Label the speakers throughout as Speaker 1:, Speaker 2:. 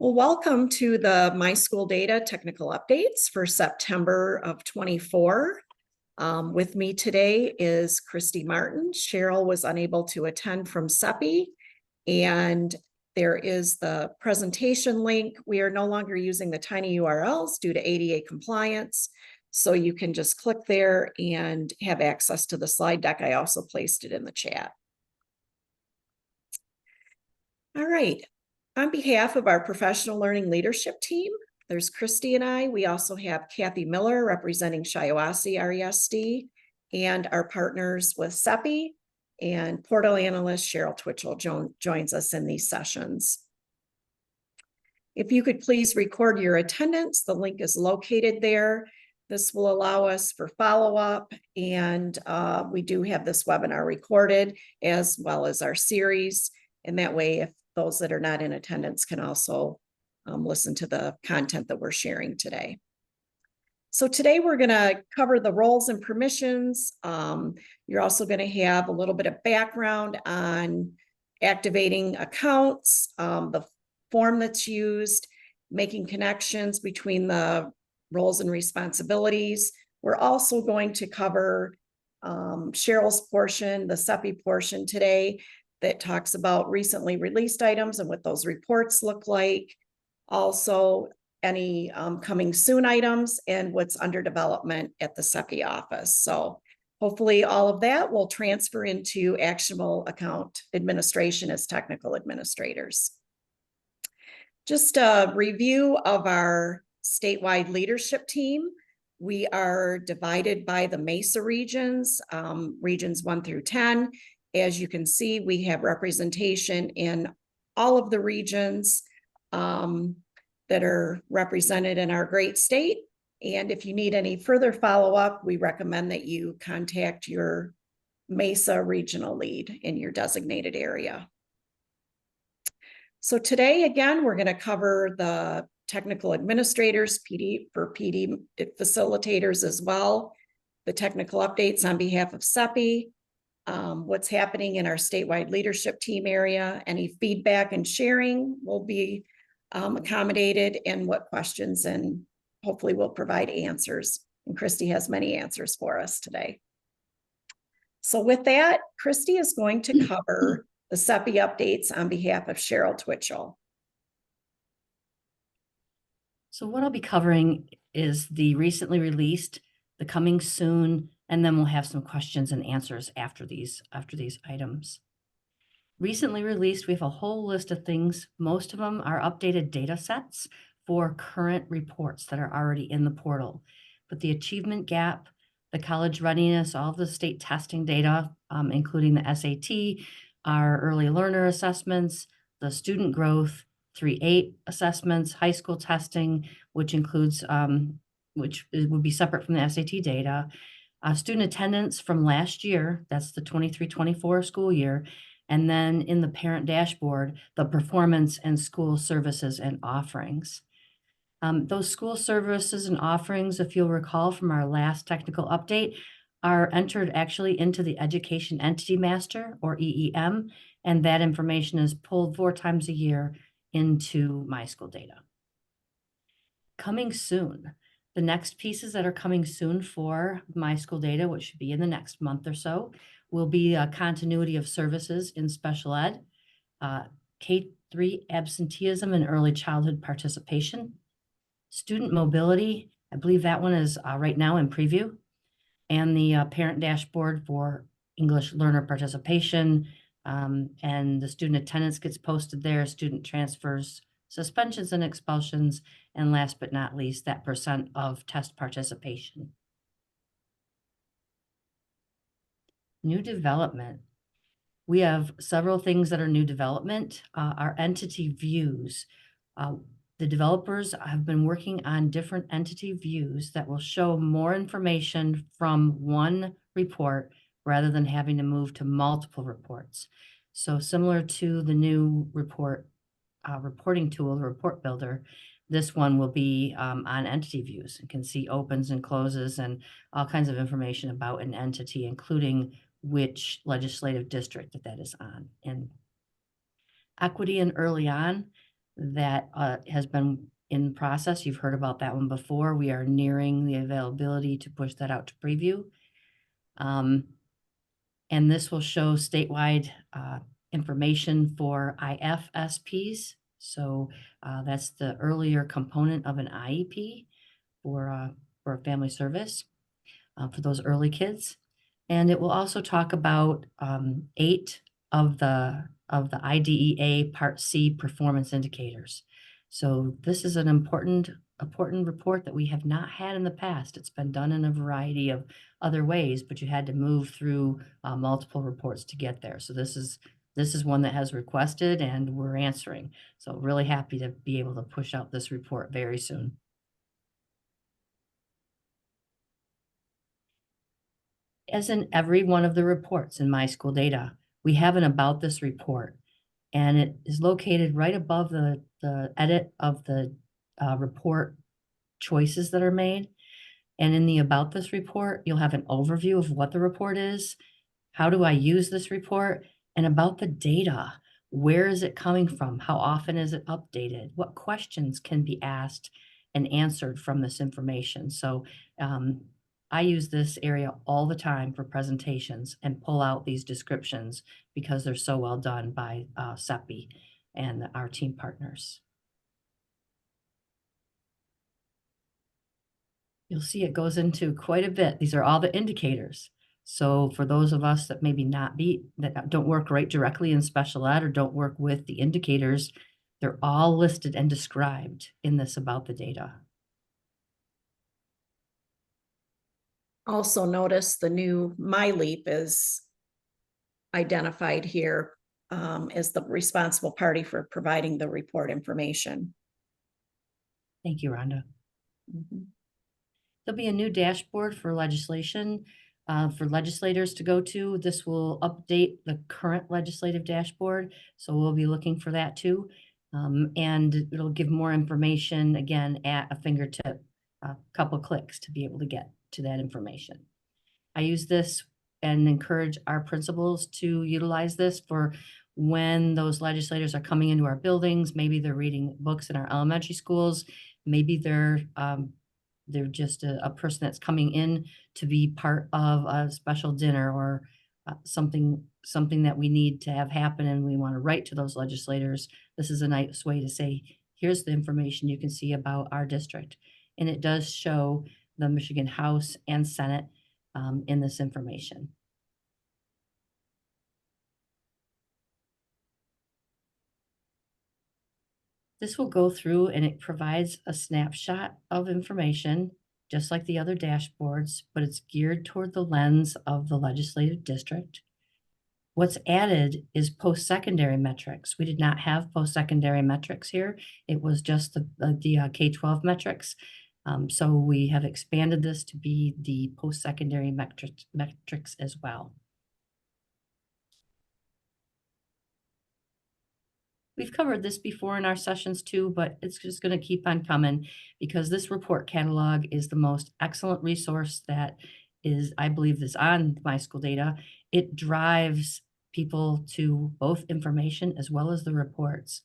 Speaker 1: Well, welcome to the MISchoolData technical updates for September of 24. With me today is Christy Martin. Cheryl was unable to attend from CEPI, and there is the presentation link. We are no longer using the tiny URLs due to ADA compliance, so you can just click there and have access to the slide deck. I also placed it in the chat. All right. On behalf of our professional learning leadership team, there's Christy and I. We also have Kathy Miller representing Shiawassee RESD and our partners with CEPI, and portal analyst Cheryl Twitchell joins us in these sessions. If you could please record your attendance, the link is located there. This will allow us for follow-up, and we do have this webinar recorded as well as our series, and that way if those that are not in attendance can also listen to the content that we're sharing today. So today we're going to cover the roles and permissions. You're also going to have a little bit of background on activating accounts, the form that's used, making connections between the roles and responsibilities. We're also going to cover Cheryl's portion, the CEPI portion today, that talks about recently released items and what those reports look like. Also, any coming soon items and what's under development at the CEPI office. So hopefully all of that will transfer into actionable account administration as technical administrators. Just a review of our statewide leadership team. We are divided by the MESA regions, regions 1 through 10. As you can see, we have representation in all of the regions that are represented in our great state. And if you need any further follow-up, we recommend that you contact your MESA regional lead in your designated area. So today, again, we're going to cover the technical administrators, PD facilitators as well, the technical updates on behalf of CEPI, what's happening in our statewide leadership team area, any feedback and sharing will be accommodated, and what questions, and hopefully we'll provide answers. And Christy has many answers for us today. So with that, Christy is going to cover the CEPI updates on behalf of Cheryl Twitchell.
Speaker 2: So what I'll be covering is the recently released, the coming soon, and then we'll have some questions and answers after these items. Recently released, we have a whole list of things. Most of them are updated data sets for current reports that are already in the portal. But the achievement gap, the college readiness, all of the state testing data, including the SAT, our early learner assessments, the student growth, 3-8 assessments, high school testing, which includes, which would be separate from the SAT data, student attendance from last year, that's the 23-24 school year, and then in the parent dashboard, the performance and school services and offerings. Those school services and offerings, if you'll recall from our last technical update, are entered actually into the Education Entity Master, or EEM, and that information is pulled 4 times a year into MISchoolData. Coming soon. The next pieces that are coming soon for MISchoolData, which should be in the next month or so, will be a continuity of services in special ed, K-3 absenteeism and early childhood participation, student mobility. I believe that one is right now in preview, and the parent dashboard for English learner participation, and the student attendance gets posted there, student transfers, suspensions and expulsions, and last but not least, that % of test participation. New development. We have several things that are new development. Our entity views. The developers have been working on different entity views that will show more information from one report rather than having to move to multiple reports. So similar to the new report reporting tool, the report builder, this one will be on entity views. You can see opens and closes and all kinds of information about an entity, including which legislative district that is on. And equity and early on, that has been in process. You've heard about that one before. We are nearing the availability to push that out to preview. And this will show statewide information for IFSPs. So that's the earlier component of an IEP for a family service for those early kids. And it will also talk about 8 of the IDEA Part C performance indicators. So this is an important report that we have not had in the past. It's been done in a variety of other ways, but you had to move through multiple reports to get there. So this is one that has requested and we're answering. So really happy to be able to push out this report very soon. As in every one of the reports in MISchoolData, we have an About This report, and it is located right above the edit of the report choices that are made. And in the About This report, you'll have an overview of what the report is, how do I use this report, and about the data. Where is it coming from? How often is it updated? What questions can be asked and answered from this information? So I use this area all the time for presentations and pull out these descriptions because they're so well done by CEPI and our team partners. You'll see it goes into quite a bit. These are all the indicators. So for those of us that maybe that don't work right directly in special ed or don't work with the indicators, they're all listed and described in this About the Data.
Speaker 1: Also notice the new MyLeap is identified here as the responsible party for providing the report information.
Speaker 2: Thank you, Rhonda.
Speaker 1: Mhm.
Speaker 2: There'll be a new dashboard for legislation for legislators to go to. This will update the current legislative dashboard, so we'll be looking for that too. And it'll give more information, again, at a fingertip, a couple clicks to be able to get to that information. I use this and encourage our principals to utilize this for when those legislators are coming into our buildings. Maybe they're reading books in our elementary schools. Maybe they're just a person that's coming in to be part of a special dinner or something that we need to have happen and we want to write to those legislators. This is a nice way to say, here's the information you can see about our district. And it does show the Michigan House and Senate in this information. This will go through and it provides a snapshot of information, just like the other dashboards, but it's geared toward the lens of the legislative district. What's added is post-secondary metrics. We did not have post-secondary metrics here. It was just the K-12 metrics. So we have expanded this to be the post-secondary metrics as well. We've covered this before in our sessions too, but it's just going to keep on coming because this report catalog is the most excellent resource that I believe, is on MISchoolData. It drives people to both information as well as the reports.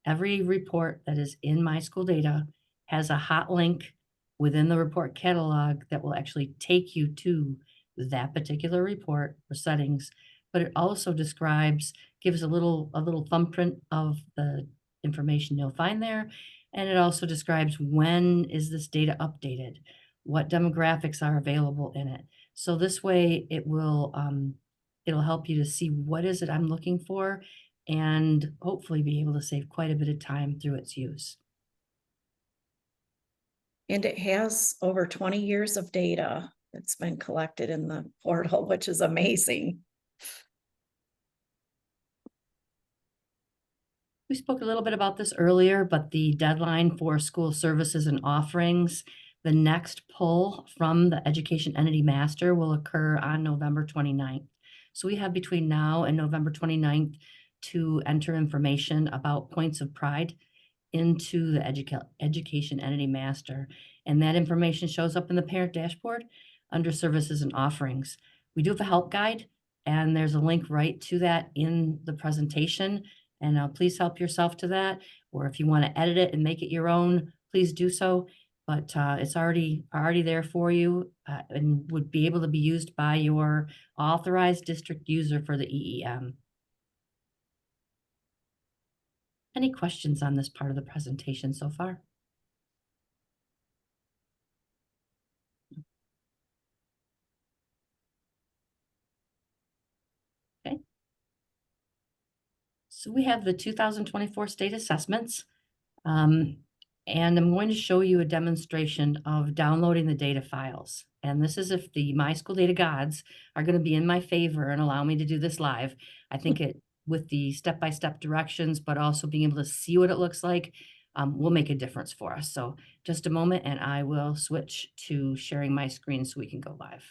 Speaker 2: Every report that is in MISchoolData has a hot link within the report catalog that will actually take you to that particular report or settings, but it also gives a little thumbprint of the information you'll find there. And it also describes when is this data updated, what demographics are available in it. So this way it will, it'll help you to see what is it I'm looking for and hopefully be able to save quite a bit of time through its use.
Speaker 1: And it has over 20 years of data that's been collected in the portal, which is amazing.
Speaker 2: We spoke a little bit about this earlier, but the deadline for school services and offerings, the next pull from the Education Entity Master will occur on November 29th. So we have between now and November 29th to enter information about points of pride into the Education Entity Master. And that information shows up in the parent dashboard under services and offerings. We do have a help guide, and there's a link right to that in the presentation. And please help yourself to that. Or if you want to edit it and make it your own, please do so. But it's already there for you and would be able to be used by your authorized district user for the EEM. Any questions on this part of the presentation so far? Okay. So we have the 2024 state assessments. And I'm going to show you a demonstration of downloading the data files. And this is if the MISchoolData gods are going to be in my favor and allow me to do this live. I think it, with the step-by-step directions, but also being able to see what it looks like, will make a difference for us. So just a moment and I will switch to sharing my screen so we can go live.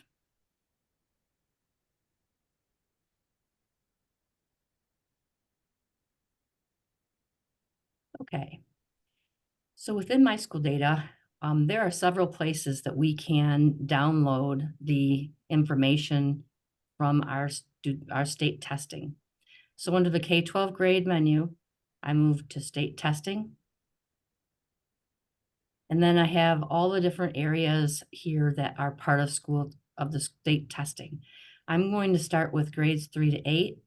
Speaker 2: Okay. So within MISchoolData, there are several places that we can download the information from our state testing. So under the K-12 grade menu, I move to state testing. And then I have all the different areas here that are part of the state testing. I'm going to start with grades 3 to 8,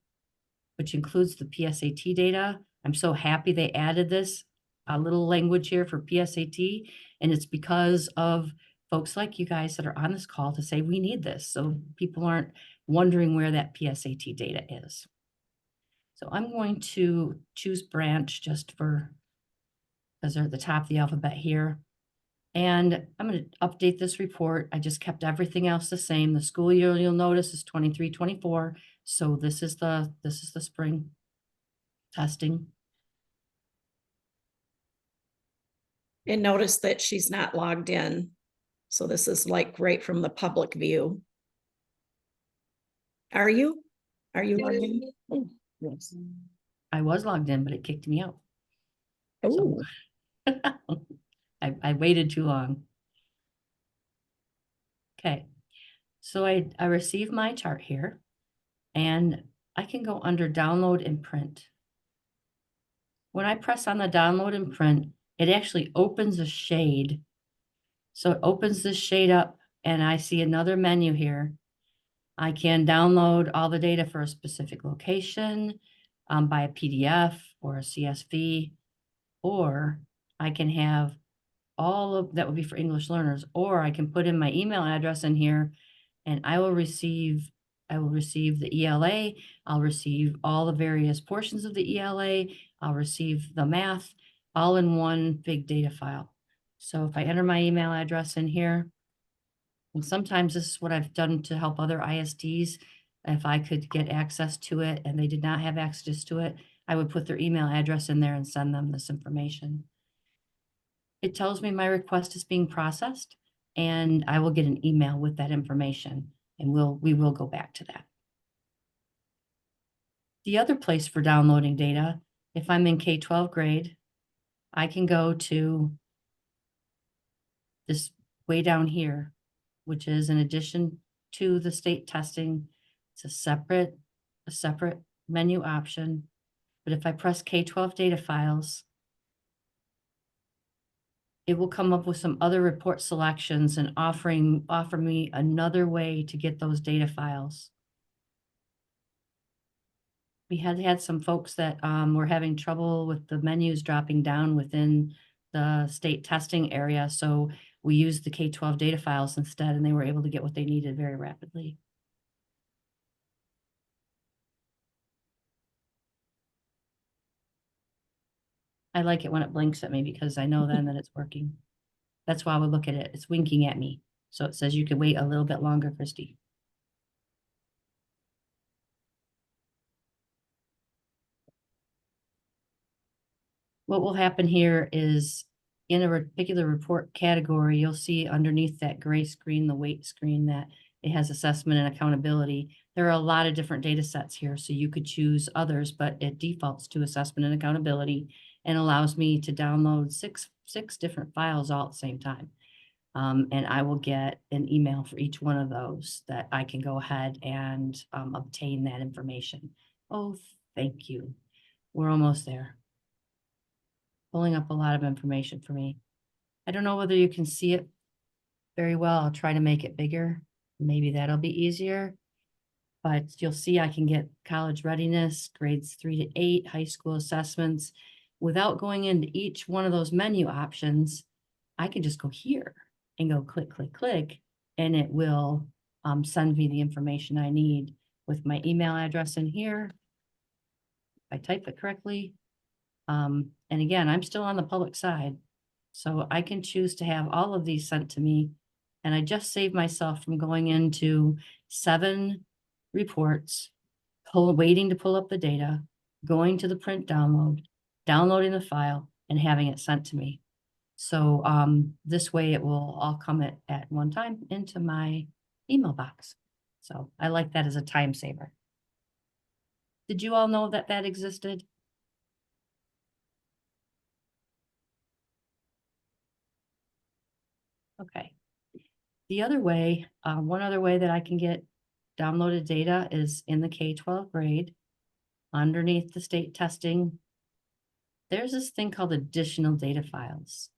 Speaker 2: which includes the PSAT data. I'm so happy they added this a little language here for PSAT, and it's because of folks like you guys that are on this call to say we need this, so people aren't wondering where that PSAT data is. So I'm going to choose branch just because they're at the top of the alphabet here. And I'm going to update this report. I just kept everything else the same. The school year, you'll notice, is 23-24. So this is the spring testing.
Speaker 1: And notice that she's not logged in. So this is like right from the public view. Are you? Are you logged in? Oh, yes.
Speaker 2: I was logged in, but it kicked me out.
Speaker 1: Oh,
Speaker 2: So I waited too long. Okay, so I received my chart here, and I can go under download and print. When I press on the download and print, it actually opens a shade. So it opens this shade up, and I see another menu here. I can download all the data for a specific location by a PDF or a CSV, or I can have all of that would be for English learners, or I can put in my email address in here and I will receive the ELA, I'll receive all the various portions of the ELA, I'll receive the math all in one big data file. So if I enter my email address in here, and sometimes this is what I've done to help other ISDs. If I could get access to it and they did not have access to it, I would put their email address in there and send them this information. It tells me my request is being processed and I will get an email with that information, and we will go back to that. The other place for downloading data, if I'm in K-12 grade, I can go to this way down here, which is in addition to the state testing. It's a separate menu option. But if I press K-12 data files, it will come up with some other report selections and offer me another way to get those data files. We had some folks that were having trouble with the menus dropping down within the state testing area. So we used the K-12 data files instead, and they were able to get what they needed very rapidly. I like it when it blinks at me because I know then that it's working. That's why I would look at it. It's winking at me. So it says you can wait a little bit longer, Christy. What will happen here is in a particular report category, you'll see underneath that gray screen, the weight screen, that it has assessment and accountability. There are a lot of different data sets here, so you could choose others, but it defaults to assessment and accountability and allows me to download six different files all at the same time. And I will get an email for each one of those that I can go ahead and obtain that information. Oh, thank you. We're almost there. Pulling up a lot of information for me. I don't know whether you can see it very well. I'll try to make it bigger. Maybe that'll be easier. But you'll see I can get college readiness, grades 3 to 8, high school assessments. Without going into each one of those menu options, I can just go here and go click, click, click, and it will send me the information I need with my email address in here. If I type it correctly. And again, I'm still on the public side, so I can choose to have all of these sent to me. And I just saved myself from going into 7 reports, waiting to pull up the data, going to the print download, downloading the file, and having it sent to me. So this way it will all come at one time into my email box. So I like that as a time saver. Did you all know that that existed? Okay. The other way, one other way that I can get downloaded data is in the K-12 grade. Underneath the state testing, there's this thing called additional data files.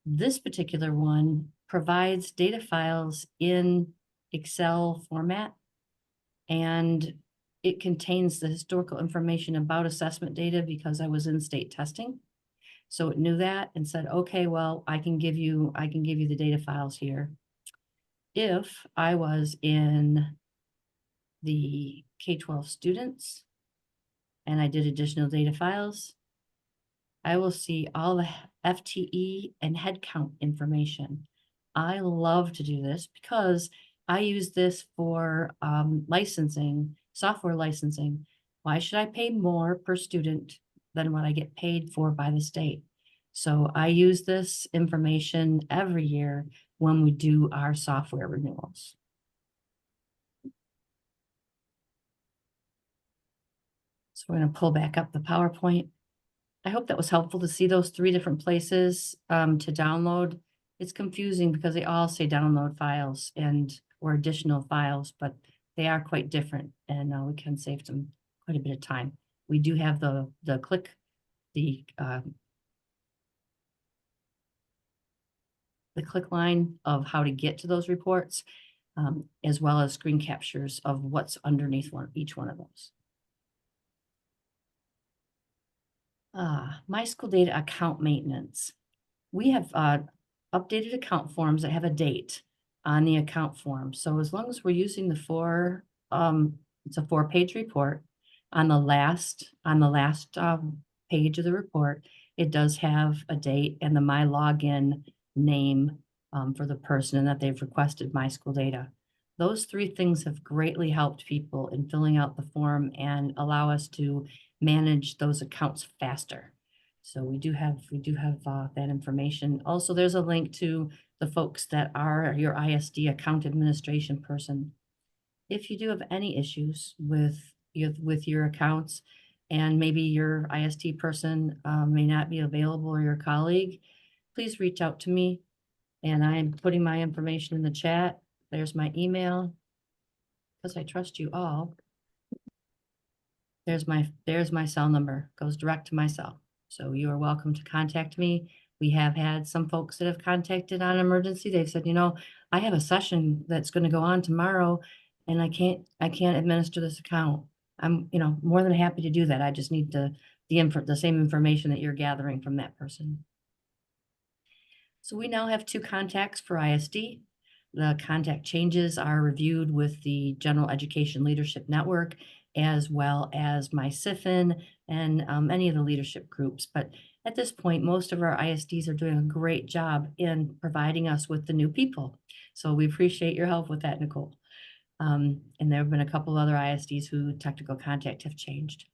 Speaker 2: This particular one provides data files in Excel format, and it contains the historical information about assessment data because I was in state testing. So it knew that and said, okay, well, I can give you the data files here. If I was in the K-12 students and I did additional data files, I will see all the FTE and headcount information. I love to do this because I use this for licensing, software licensing. Why should I pay more per student than what I get paid for by the state? So I use this information every year when we do our software renewals. So we're going to pull back up the PowerPoint. I hope that was helpful to see those 3 different places to download. It's confusing because they all say download files or additional files, but they are quite different, and we can save them quite a bit of time. We do have the click line of how to get to those reports, as well as screen captures of what's underneath each one of those. MISchoolData account maintenance. We have updated account forms that have a date on the account form. So as long as we're using the it's a 4-page report. On the last page of the report, it does have a date and the my login name for the person and that they've requested MISchoolData. Those 3 things have greatly helped people in filling out the form and allow us to manage those accounts faster. So we do have that information. Also, there's a link to the folks that are your ISD account administration person. If you do have any issues with your accounts and maybe your ISD person may not be available or your colleague, please reach out to me. And I'm putting my information in the chat. There's my email because I trust you all. There's my cell number, goes direct to my cell. So you are welcome to contact me. We have had some folks that have contacted on emergency. They've said, I have a session that's going to go on tomorrow and I can't administer this account. I'm, more than happy to do that. I just need the same information that you're gathering from that person. So we now have 2 contacts for ISD. The contact changes are reviewed with the General Education Leadership Network, as well as my SIFIN and any of the leadership groups. But at this point, most of our ISDs are doing a great job in providing us with the new people. So we appreciate your help with that, Nicole. And there have been a couple other ISDs who technical contact have changed.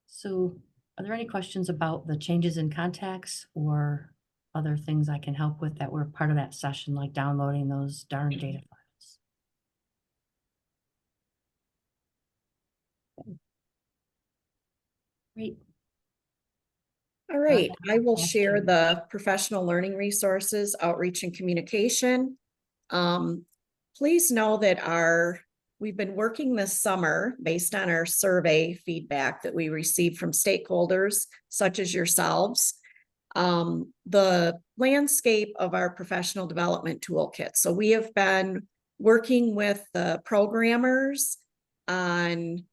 Speaker 2: So are there any questions about the changes in contacts or other things I can help with that were part of that session, like downloading those darn data files? Great.
Speaker 1: All right, I will
Speaker 2: Back
Speaker 1: share
Speaker 2: to-
Speaker 1: the professional learning resources, outreach and communication. Please know that our we've been working this summer based on our survey feedback that we received from stakeholders such as yourselves, the landscape of our professional development toolkit. So we have been working with the programmers on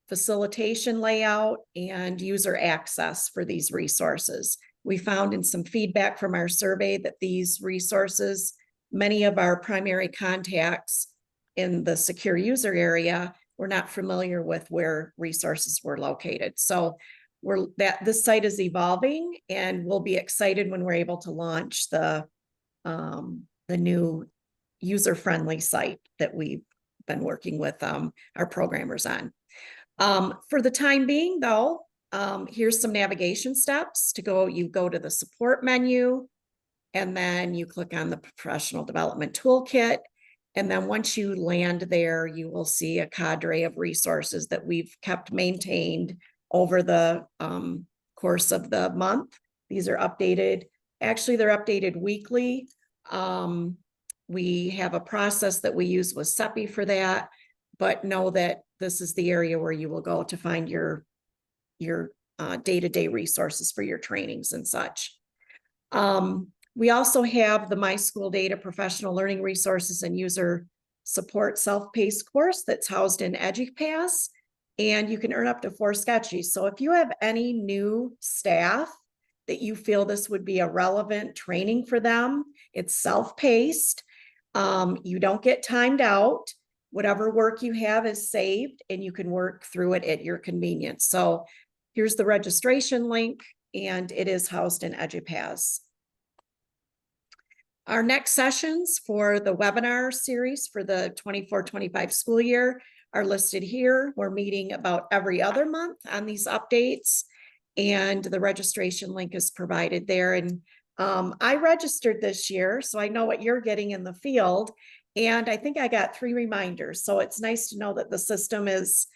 Speaker 1: facilitation layout and user access for these resources. We found in some feedback from our survey that these resources, many of our primary contacts in the secure user area were not familiar with where resources were located. So this site is evolving, and we'll be excited when we're able to launch the new user-friendly site that we've been working with our programmers on. For the time being, though, here's some navigation steps to go. You go to the support menu, and then you click on the professional development toolkit. And then once you land there, you will see a cadre of resources that we've kept maintained over the course of the month. These are updated. Actually, they're updated weekly. We have a process that we use with CEPI for that, but know that this is the area where you will go to find your day-to-day resources for your trainings and such. We also have the MISchoolData professional learning resources and user support self-paced course that's housed in EduPass, and you can earn up to 4 sketchies. So if you have any new staff that you feel this would be a relevant training for them, it's self-paced. You don't get timed out. Whatever work you have is saved, and you can work through it at your convenience. So here's the registration link, and it is housed in EduPass. Our next sessions for the webinar series for the 24-25 school year are listed here. We're meeting about every other month on these updates, and the registration link is provided there. And I registered this year, so I know what you're getting in the field. And I think I got 3 reminders. So it's nice to know that the system is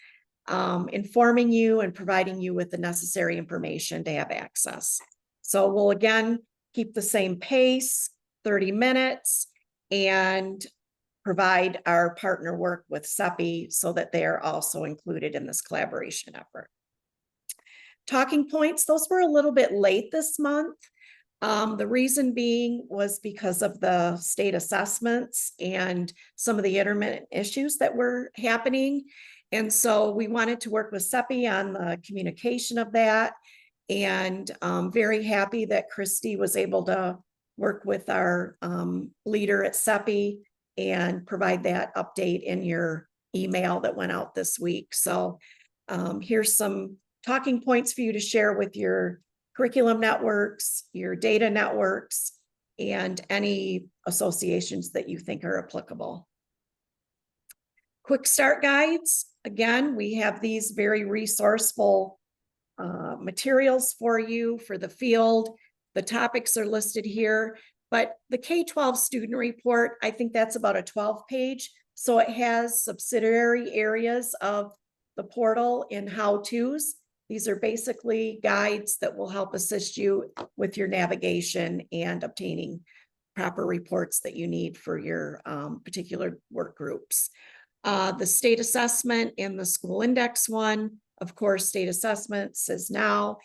Speaker 1: informing you and providing you with the necessary information to have access. So we'll again keep the same pace, 30 minutes, and provide our partner work with CEPI so that they are also included in this collaboration effort. Talking points, those were a little bit late this month. The reason being was because of the state assessments and some of the intermittent issues that were happening. And so we wanted to work with CEPI on the communication of that. And very happy that Christy was able to work with our leader at CEPI and provide that update in your email that went out this week. So here's some talking points for you to share with your curriculum networks, your data networks, and any associations that you think are applicable. Quick start guides. Again, we have these very resourceful materials for you for the field. The topics are listed here, but the K-12 student report, I think that's about a 12-page. So it has subsidiary areas of the portal in how-tos. These are basically guides that will help assist you with your navigation and obtaining proper reports that you need for your particular work groups. The state assessment and the school index one, of course, state assessment says now,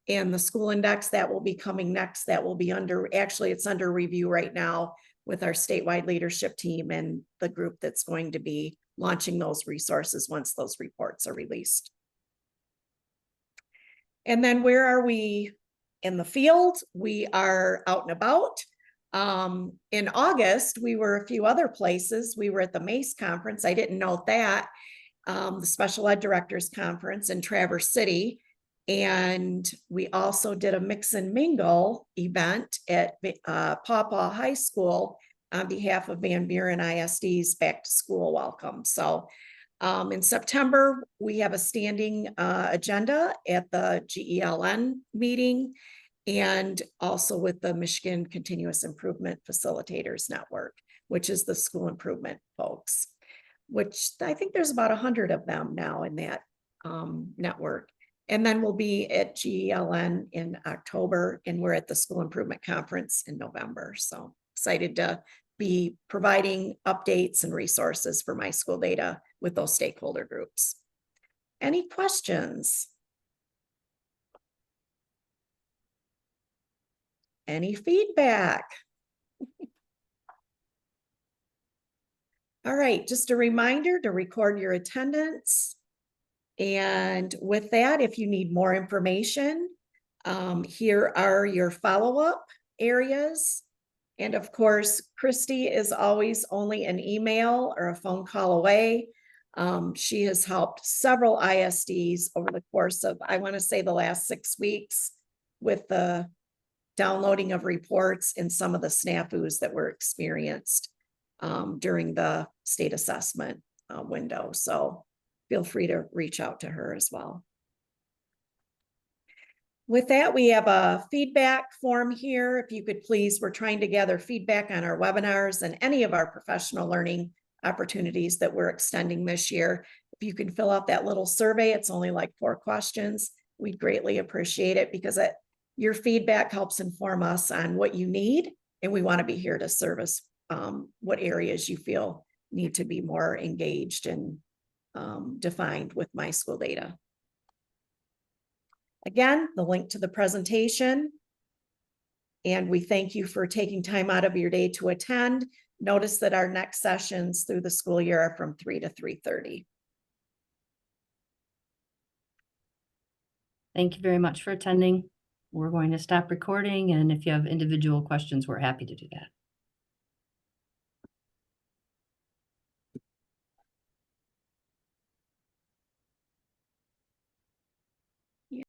Speaker 1: and the school index that will be coming next, that will be actually it's under review right now with our statewide leadership team and the group that's going to be launching those resources once those reports are released. And then where are we in the field? We are out and about. In August, we were a few other places. We were at the MACE conference. I didn't know that. The Special Ed Directors Conference in Traverse City. And we also did a mix and mingle event at Paw Paw High School on behalf of Van Buren ISD's Back to School Welcome. So in September, we have a standing agenda at the GELN meeting and also with the Michigan Continuous Improvement Facilitators Network, which is the school improvement folks, which I think there's about 100 of them now in that network. And then we'll be at GELN in October, and we're at the School Improvement Conference in November. So excited to be providing updates and resources for MISchoolData with those stakeholder groups. Any questions? Any feedback? All right, just a reminder to record your attendance. And with that, if you need more information, here are your follow-up areas. And of course, Christy is always only an email or a phone call away. She has helped several ISDs over the course of, I want to say, the last 6 weeks with the downloading of reports and some of the snafus that were experienced during the state assessment window. So feel free to reach out to her as well. With that, we have a feedback form here. If you could please, we're trying to gather feedback on our webinars and any of our professional learning opportunities that we're extending this year. If you can fill out that little survey, it's only like 4 questions. We'd greatly appreciate it because your feedback helps inform us on what you need, and we want to be here to service what areas you feel need to be more engaged and defined with MISchoolData. Again, the link to the presentation, and we thank you for taking time out of your day to attend. Notice that our next sessions through the school year are from 3 to 3:30.
Speaker 2: Thank you very much for attending. We're going to stop recording, and if you have individual questions, we're happy to do that.